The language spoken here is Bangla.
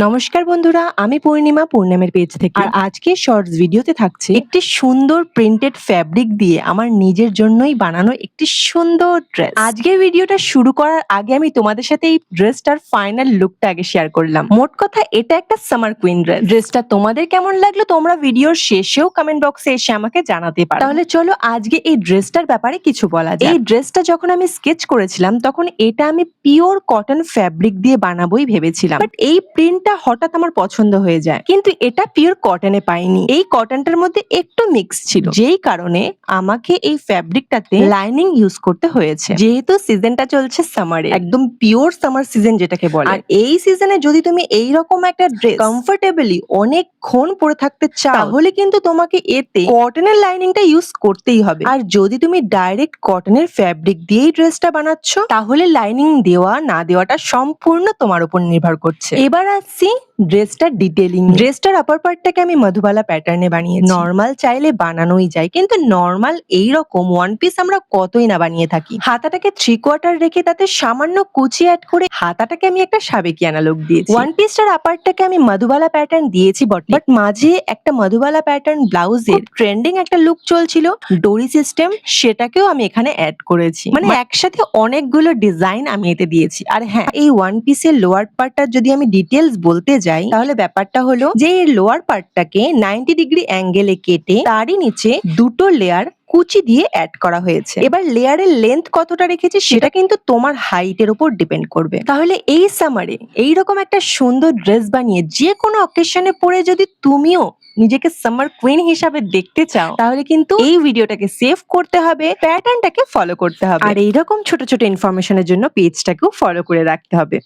নমস্কার বন্ধুরা, আমি পূর্ণিমার পেজ থেকে। আর আজকে শর্টস ভিডিওতে থাকছে একটি সুন্দর প্রিন্টেড ফ্যাব্রিক দিয়ে আমার নিজের জন্যই বানানো একটি সুন্দর ড্রেস। আজকের ভিডিওটা শুরু করার আগে আমি তোমাদের সাথে এই ড্রেসটার ফাইনাল লুকটা আগে শেয়ার করলাম। মোট কথা এটা একটা সামার কুইন ড্রেস। ড্রেসটা তোমাদের কেমন লাগলো তোমরা ভিডিওর শেষেও কমেন্ট বক্সে এসে আমাকে জানাতে পারো। তাহলে চলো আজকে এই ড্রেসটার ব্যাপারে কিছু বলা যায়। এই ড্রেসটা যখন আমি স্কেচ করেছিলাম তখন এটা আমি পিওর কটন ফ্যাব্রিক দিয়ে বানাবোই ভেবেছিলাম, বাট এই প্রিন্টটা হঠাৎ আমার পছন্দ হয়ে যায়, কিন্তু এটা পিওর কটনে পাইনি। এই কটনটার মধ্যে একটু মিক্স ছিল, যেই কারণে আমাকে এই ফ্যাব্রিকটাতে লাইনিং ইউজ করতে হয়েছে। যেহেতু সিজনটা চলছে সামারে, একদম পিওর সামার সিজন যেটাকে বলে, আর এই সিজনে যদি তুমি এইরকম একটা ড্রেস কমফোর্টেবলি অনেকক্ষণ পরে থাকতে চাও তাহলে কিন্তু তোমাকে এতে কটনের লাইনিংটা ইউজ করতেই হবে। আর যদি তুমি ডাইরেক্ট কটনের ফ্যাব্রিক দিয়েই ড্রেসটা বানাচ্ছ তাহলে লাইনিং দেওয়া না দেওয়াটা সম্পূর্ণ তোমার উপর নির্ভর করছে। এবার আসছি ড্রেসটার ডিটেইলিং। ড্রেসটার আপার পার্টটাকে আমি মধুবালা প্যাটার্নে বানিয়েছি। নরমাল চাইলে বানানোই যায়, কিন্তু নরমাল এইরকম ওয়ান পিস আমরা কতই না বানিয়ে থাকি। হাতাটাকে 3/4 রেখে তাতে সামান্য কুচি অ্যাড করে হাতাটাকে আমি একটা সাবেকিয়ানা লুক দিয়েছি। ওয়ান পিসটার আপারটাকে আমি মধুবালা প্যাটার্ন দিয়েছি বটে, বাট মাঝে একটা মধুবালা প্যাটার্ন ব্লাউজের ট্রেন্ডিং একটা লুক চলছিল ডোরি সিস্টেম, সেটাকেও আমি এখানে অ্যাড করেছি। মানে একসাথে অনেকগুলো ডিজাইন আমি এতে দিয়েছি। আর হ্যাঁ, এই ওয়ান পিসের লোয়ার পার্টটা যদি আমি ডিটেলস বলতে যাই তাহলে ব্যাপারটা হলো যে এই লোয়ার পার্টটাকে 90 ডিগ্রি অ্যাঙ্গেলে কেটে তারই নিচে দুটো লেয়ার কুচি দিয়ে অ্যাড করা হয়েছে। এবার লেয়ারের লেন্থ কতটা রেখেছি সেটা কিন্তু তোমার হাইটের উপর ডিপেন্ড করবে। তাহলে এই সামারে এইরকম একটা সুন্দর ড্রেস বানিয়ে যে কোনো অকেশনে পরে যদি তুমিও নিজেকে সামার কুইন হিসাবে দেখতে চাও তাহলে কিন্তু এই ভিডিওটাকে সেভ করতে হবে, প্যাটার্নটাকে ফলো করতে হবে, আর এইরকম ছোট ছোট ইনফরমেশনের জন্য পেজটাকেও ফলো করে রাখতে হবে।